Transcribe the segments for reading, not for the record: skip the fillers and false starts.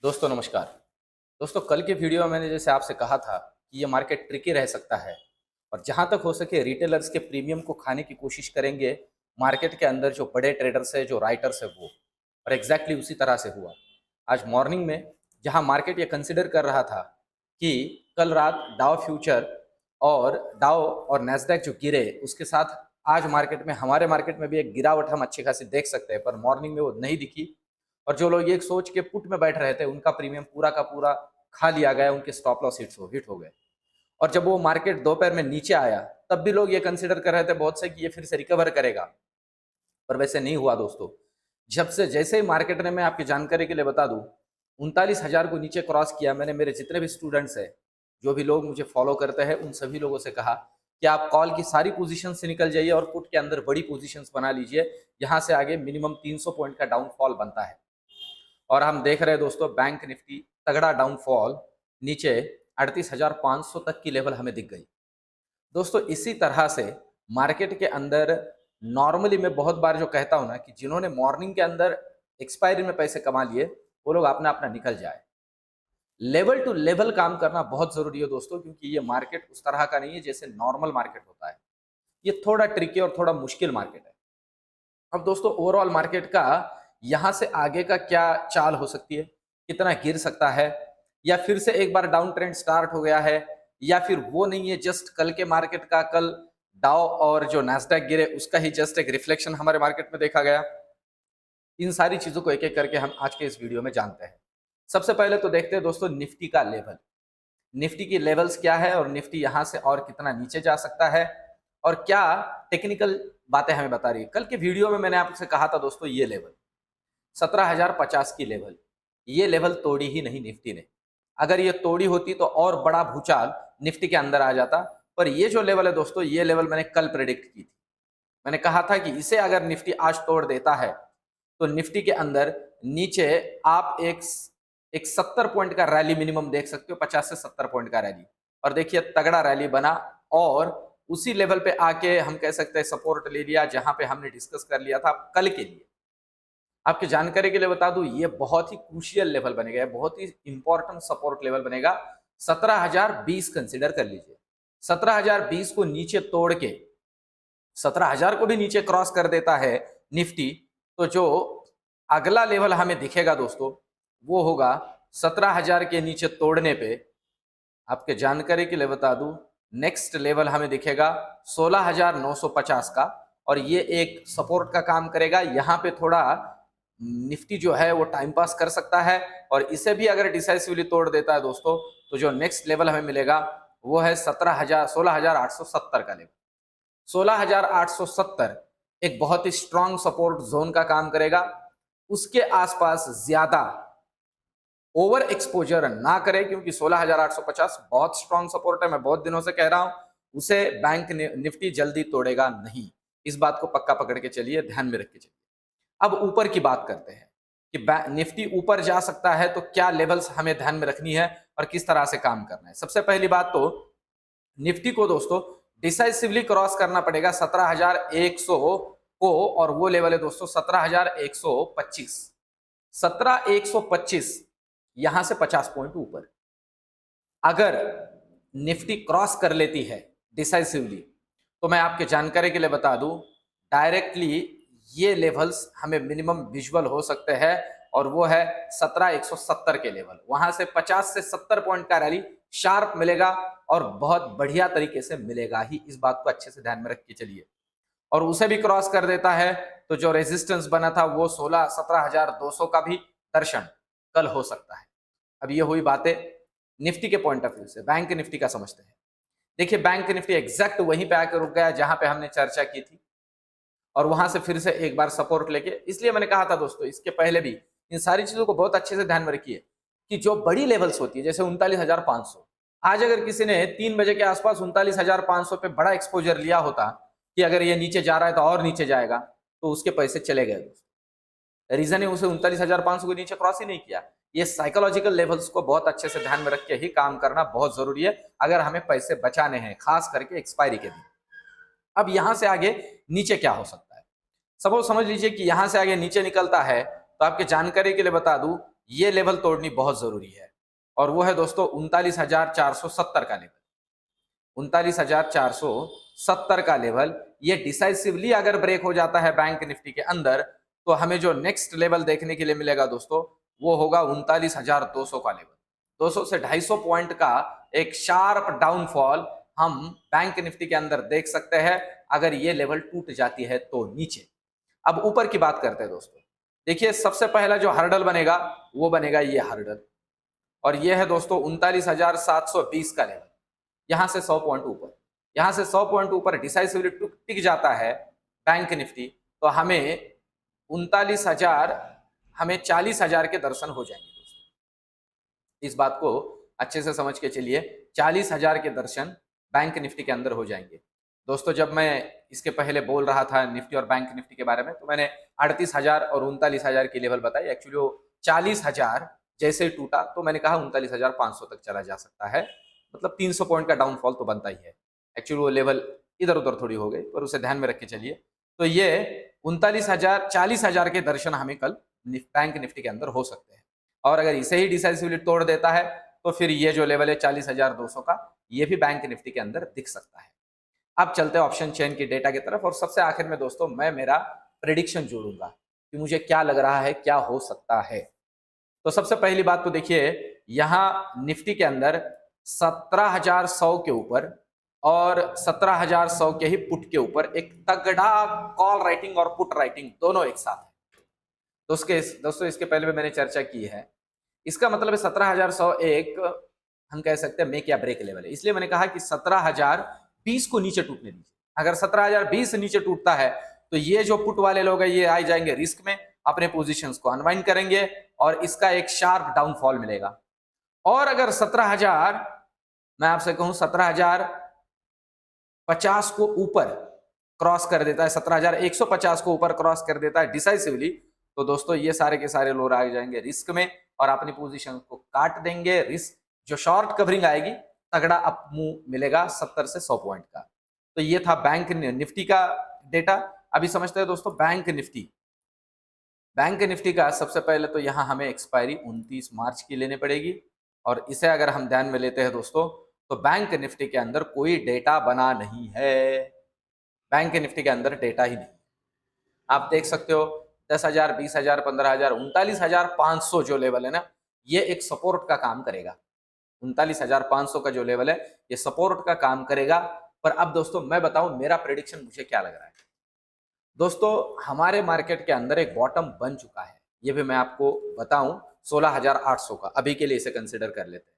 दोस्तों नमस्कार। दोस्तों कल के वीडियो में मैंने जैसे आपसे कहा था कि ये मार्केट ट्रिकी रह सकता है और जहाँ तक हो सके रिटेलर्स के प्रीमियम को खाने की कोशिश करेंगे मार्केट के अंदर जो बड़े ट्रेडर्स है जो राइटर्स है वो। और एग्जैक्टली उसी तरह से हुआ। आज मॉर्निंग में जहाँ मार्केट ये कंसिडर कर रहा था कि कल रात डाउ फ्यूचर और डाउ और नैस्डैक जो गिरे उसके साथ आज मार्केट में हमारे मार्केट में भी एक गिरावट हम अच्छी खासी देख सकते हैं, पर मॉर्निंग में वो नहीं दिखी। और जो लोग ये सोच के पुट में बैठ रहे थे उनका प्रीमियम पूरा का पूरा खा लिया गया, उनके स्टॉप लॉस हिट हो गए। और जब वो मार्केट दोपहर में नीचे आया तब भी लोग ये कंसिडर कर रहे थे बहुत से कि ये फिर से रिकवर करेगा, पर वैसे नहीं हुआ दोस्तों। जब से जैसे ही मार्केट ने, मैं आपकी जानकारी के लिए बता दूं, 39,000 को नीचे क्रॉस किया, मैंने मेरे जितने भी स्टूडेंट्स हैं, जो भी लोग मुझे फॉलो करते हैं, उन सभी लोगों से कहा कि आप कॉल की सारी पोजीशन से निकल जाइए और पुट के अंदर बड़ी पोजीशंस बना लीजिए। यहाँ से आगे मिनिमम 300 पॉइंट का डाउनफॉल बनता है। और हम देख रहे हैं दोस्तों बैंक निफ्टी तगड़ा डाउनफॉल, नीचे 38,500 तक की लेवल हमें दिख गई। दोस्तों इसी तरह से मार्केट के अंदर नॉर्मली मैं बहुत बार जो कहता हूं ना कि जिन्होंने मॉर्निंग के अंदर एक्सपायरी में पैसे कमा लिए वो लोग अपना अपना निकल जाए। लेवल टू लेवल काम करना बहुत जरूरी है दोस्तों, क्योंकि ये मार्केट उस तरह का नहीं है जैसे नॉर्मल मार्केट होता है। ये थोड़ा ट्रिकी और थोड़ा मुश्किल मार्केट है। अब दोस्तों ओवरऑल मार्केट का यहां से आगे का क्या चाल हो सकती है, कितना गिर सकता है, या फिर से एक बार डाउन ट्रेंड स्टार्ट हो गया है, या फिर वो नहीं है, जस्ट कल के मार्केट का, कल डाउ और जो नैस्डैक गिरे उसका ही जस्ट एक रिफ्लेक्शन हमारे मार्केट में देखा गया। इन सारी चीजों को एक एक करके हम आज के इस वीडियो में जानते हैं। सबसे पहले तो देखते हैं दोस्तों निफ्टी का लेवल, निफ्टी की लेवल्स क्या है और निफ्टी यहां से और कितना नीचे जा सकता है और क्या टेक्निकल बातें हमें बता रही है। कल के वीडियो में मैंने आपसे कहा था दोस्तों ये लेवल 17,050 की लेवल, ये लेवल तोड़ी ही नहीं निफ्टी ने। अगर ये तोड़ी होती तो और बड़ा भूचाल निफ्टी के अंदर आ जाता, पर ये जो लेवल है दोस्तों, ये लेवल मैंने कल प्रेडिक्ट की थी। मैंने कहा था कि इसे अगर निफ्टी आज तोड़ देता है तो निफ्टी के अंदर नीचे आप एक 70 पॉइंट का रैली मिनिमम देख सकते हो, 50 से 70 पॉइंट का रैली। और देखिए तगड़ा रैली बना और उसी लेवल पे आके हम कह सकते हैं सपोर्ट ले लिया, जहां पे हमने डिस्कस कर लिया था कल के लिए। आपकी जानकारी के लिए बता दूं ये बहुत ही क्रूशियल लेवल बनेगा, बहुत ही इंपॉर्टेंट सपोर्ट लेवल बनेगा। 17,020 कंसिडर कर लीजिए। 17,020 को नीचे तोड़ के 17,000 को भी नीचे क्रॉस कर देता है निफ्टी, तो जो अगला लेवल हमें दिखेगा दोस्तों वो होगा 17,000 के नीचे तोड़ने पे। आपके जानकारी के लिए बता दूं नेक्स्ट लेवल हमें दिखेगा 16,950 का, और ये एक सपोर्ट का काम करेगा। यहाँ पे थोड़ा निफ्टी जो है वो टाइम पास कर सकता है, और इसे भी अगर डिसाइसिवली तोड़ देता है दोस्तों तो जो नेक्स्ट लेवल हमें मिलेगा वो है 16,870 का लेवल। 16,870 एक बहुत ही स्ट्रांग सपोर्ट जोन का काम करेगा। उसके आसपास ज्यादा ओवर एक्सपोजर ना करें, क्योंकि 16,850 बहुत स्ट्रांग सपोर्ट है। मैं बहुत दिनों से कह रहा हूं उसे बैंक निफ्टी जल्दी तोड़ेगा नहीं। इस बात को पक्का पकड़ के चलिए, ध्यान में रख के चलिए। अब ऊपर की बात करते हैं कि निफ्टी ऊपर जा सकता है तो क्या लेवल्स हमें ध्यान में रखनी है और किस तरह से काम करना है। सबसे पहली बात तो निफ्टी को दोस्तों डिसाइसिवली क्रॉस करना पड़ेगा 17,100 को, और वो लेवल है दोस्तों 17,125। 17,125 यहां से 50 पॉइंट ऊपर अगर निफ्टी क्रॉस कर लेती है डिसाइसिवली, तो मैं आपके जानकारी के लिए बता दूं डायरेक्टली ये लेवल्स हमें मिनिमम विजुअल हो सकते हैं, और वो है 17,170 के लेवल। वहां से 50 से 70 पॉइंट का रैली शार्प मिलेगा और बहुत बढ़िया तरीके से मिलेगा ही। इस बात को अच्छे से ध्यान में रख के चलिए। और उसे भी क्रॉस कर देता है तो जो रेजिस्टेंस बना था वो 17,200 का भी दर्शन कल हो सकता है। अब ये हुई बातें निफ्टी के पॉइंट ऑफ व्यू से। बैंक निफ्टी का समझते हैं। देखिए बैंक निफ्टी एग्जैक्ट वहीं पे आकर रुक गया जहां पे हमने चर्चा की थी, और वहां से फिर से एक बार सपोर्ट लेके, इसलिए मैंने कहा था दोस्तों इसके पहले भी इन सारी चीजों को बहुत अच्छे से ध्यान में रखिए कि जो बड़ी लेवल्स होती है जैसे 39,500, आज अगर किसी ने 3 बजे के आसपास 39,500 पे बड़ा एक्सपोजर लिया होता कि अगर ये नीचे जा रहा है तो और नीचे जाएगा, तो उसके पैसे चले गए दोस्तों। रीजन है उसे 39,500 को नीचे क्रॉस ही नहीं किया। ये साइकोलॉजिकल लेवल्स को बहुत अच्छे से ध्यान में रख के ही काम करना बहुत जरूरी है अगर हमें पैसे बचाने हैं, खास करके एक्सपायरी के दिन। अब यहां से आगे नीचे क्या हो सकता है, सपोज समझ लीजिए कि यहां से आगे नीचे निकलता है, तो आपके जानकारी के लिए बता दूं ये लेवल तोड़नी बहुत जरूरी है, और वो है दोस्तों 39,470 का लेवल। 39,470 का लेवल, ये डिसाइसिवली अगर ब्रेक हो जाता है बैंक निफ्टी के अंदर, तो हमें जो नेक्स्ट लेवल देखने के लिए मिलेगा दोस्तों, वो होगा 39,200 का लेवल। 200 से 250 पॉइंट का एक शार्प डाउनफॉल हम बैंक निफ्टी के अंदर देख सकते हैं, अगर ये लेवल टूट जाती है तो नीचे। अब ऊपर की बात करते हैं दोस्तों। देखिए, सबसे पहला जो हर्डल बनेगा वो बनेगा ये हर्डल, और ये है दोस्तों 39,720 का लेवल। यहां से 100 पॉइंट ऊपर, यहां से 100 पॉइंट ऊपर डिसाइसिवली टिक जाता है बैंक निफ्टी, तो हमें 39,000, हमें 40,000 के दर्शन हो जाएंगे दोस्तों। इस बात को अच्छे से समझ के चलिए, 40,000 के दर्शन बैंक निफ्टी के अंदर हो जाएंगे दोस्तों। जब मैं इसके पहले बोल रहा था निफ्टी और बैंक निफ्टी के बारे में, तो मैंने 38,000 और 39,000 की लेवल बताई। एक्चुअली वो 40,000 जैसे टूटा तो मैंने कहा 39,500 तक चला जा सकता है, मतलब 300 पॉइंट का डाउनफॉल तो बनता ही है। एक्चुअली वो लेवल इधर उधर थोड़ी हो गई, पर उसे ध्यान में रख के चलिए। तो ये 39,000, 40,000 के दर्शन हमें कल बैंक निफ्टी के अंदर हो सकते हैं, और अगर इसे ही डिसाइसिवली तोड़ देता है तो फिर ये जो लेवल है 40,200 का, ये भी बैंक निफ्टी के अंदर दिख सकता है। अब चलते हैं ऑप्शन चेन की डेटा की तरफ, और सबसे आखिर में दोस्तों मैं मेरा प्रेडिक्शन जोड़ूंगा कि मुझे क्या लग रहा है, क्या हो सकता है। तो सबसे पहली बात तो देखिए, यहां निफ्टी के अंदर 17,100 के ऊपर और 17,100 के ही पुट के ऊपर एक तगड़ा कॉल राइटिंग और पुट राइटिंग दोनों एक साथ है। दोस्तों इसके पहले भी मैंने चर्चा की है। इसका मतलब है 17,100 एक, हम कह सकते हैं मेक या ब्रेक लेवल है। इसलिए मैंने कहा कि 17,020 को नीचे टूटने दीजिए। अगर 17,020 नीचे टूटता है तो ये जो पुट वाले लोग हैं ये आ जाएंगे रिस्क में, अपने पोजीशंस को अनवाइंड करेंगे और इसका एक शार्प डाउनफॉल मिलेगा। और अगर 17,000, मैं आपसे कहूं 17,050 को ऊपर क्रॉस कर देता है, 17,150 को ऊपर क्रॉस कर देता है डिसाइसिवली, तो दोस्तों ये सारे के सारे लोग आ जाएंगे रिस्क में और अपनी पोजीशन को काट देंगे। रिस्क जो शॉर्ट कवरिंग आएगी, तगड़ा अप मूव मिलेगा 70 से 100 पॉइंट का। तो ये था बैंक निफ्टी का डेटा। अभी समझते हैं दोस्तों बैंक निफ्टी। बैंक निफ्टी का सबसे पहले तो यहाँ हमें एक्सपायरी 29 मार्च की लेनी पड़ेगी, और इसे अगर हम ध्यान में लेते हैं दोस्तों, तो बैंक निफ्टी के अंदर कोई डेटा बना नहीं है। बैंक निफ्टी के अंदर डेटा ही नहीं। आप देख सकते हो 10,000, 20,000, 15,000, 39,500 जो लेवल है ना, ये एक सपोर्ट का काम करेगा। 39,500 का जो लेवल है ये सपोर्ट का काम करेगा। पर अब दोस्तों मैं बताऊं मेरा प्रेडिक्शन मुझे क्या लग रहा है। दोस्तों हमारे मार्केट के अंदर एक बॉटम बन चुका है, ये भी मैं आपको बताऊं 16,800 का, अभी के लिए इसे कंसिडर कर लेते हैं।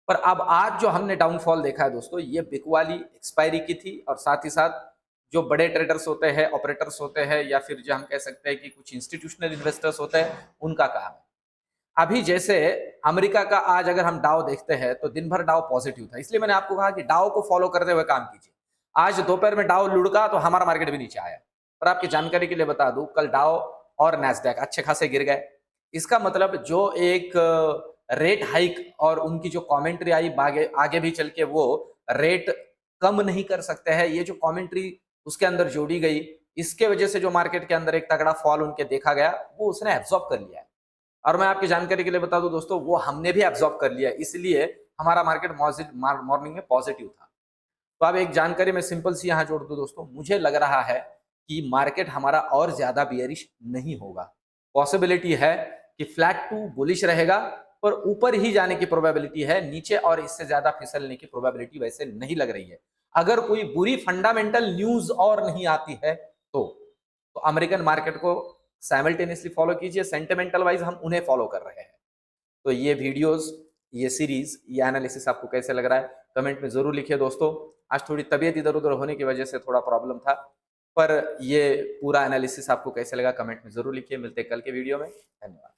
पर अब आज जो हमने डाउनफॉल देखा है दोस्तों, ये बिग वाली एक्सपायरी की थी, और साथ ही साथ जो बड़े ट्रेडर्स होते हैं, ऑपरेटर्स होते हैं, या फिर जो हम कह सकते हैं कि कुछ इंस्टीट्यूशनल इन्वेस्टर्स होते हैं, उनका काम है। अभी जैसे अमेरिका का आज अगर हम डाउ देखते हैं तो दिन भर डाउ पॉजिटिव था, इसलिए मैंने आपको कहा कि डाउ को फॉलो करते हुए काम कीजिए। आज दोपहर में डाउ लुढ़का तो हमारा मार्केट भी नीचे आया। पर आपकी जानकारी के लिए बता दूं, कल डाउ और नैस्डैक अच्छे खासे गिर गए। इसका मतलब जो एक रेट हाइक और उनकी जो कमेंट्री आई आगे भी चल के वो रेट कम नहीं कर सकते हैं, ये जो कमेंट्री उसके अंदर जोड़ी गई, इसके वजह से जो मार्केट के अंदर एक तगड़ा फॉल उनके देखा गया, वो उसने एब्जॉर्ब कर लिया है। और मैं आपकी जानकारी के लिए बता दूं दोस्तों, वो हमने भी एब्जॉर्ब कर लिया, इसलिए हमारा मार्केट मॉर्निंग में पॉजिटिव था। तो अब एक जानकारी मैं सिंपल सी यहाँ जोड़ दूं दोस्तों, मुझे लग रहा है कि मार्केट हमारा और ज्यादा बियरिश नहीं होगा। पॉसिबिलिटी है कि फ्लैट टू बुलिश रहेगा, पर ऊपर ही जाने की प्रोबेबिलिटी है, नीचे और इससे ज्यादा फिसलने की प्रोबेबिलिटी वैसे नहीं लग रही है। अगर कोई बुरी फंडामेंटल न्यूज और नहीं आती है तो अमेरिकन मार्केट को साइमल्टेनियसली फॉलो कीजिए, सेंटिमेंटल वाइज हम उन्हें फॉलो कर रहे हैं। तो ये वीडियोस, ये सीरीज, ये एनालिसिस आपको कैसे लग रहा है कमेंट में जरूर लिखिए दोस्तों। आज थोड़ी तबीयत इधर उधर होने की वजह से थोड़ा प्रॉब्लम था, पर ये पूरा एनालिसिस आपको कैसे लगा कमेंट में जरूर लिखिए। मिलते हैं कल के वीडियो में, धन्यवाद।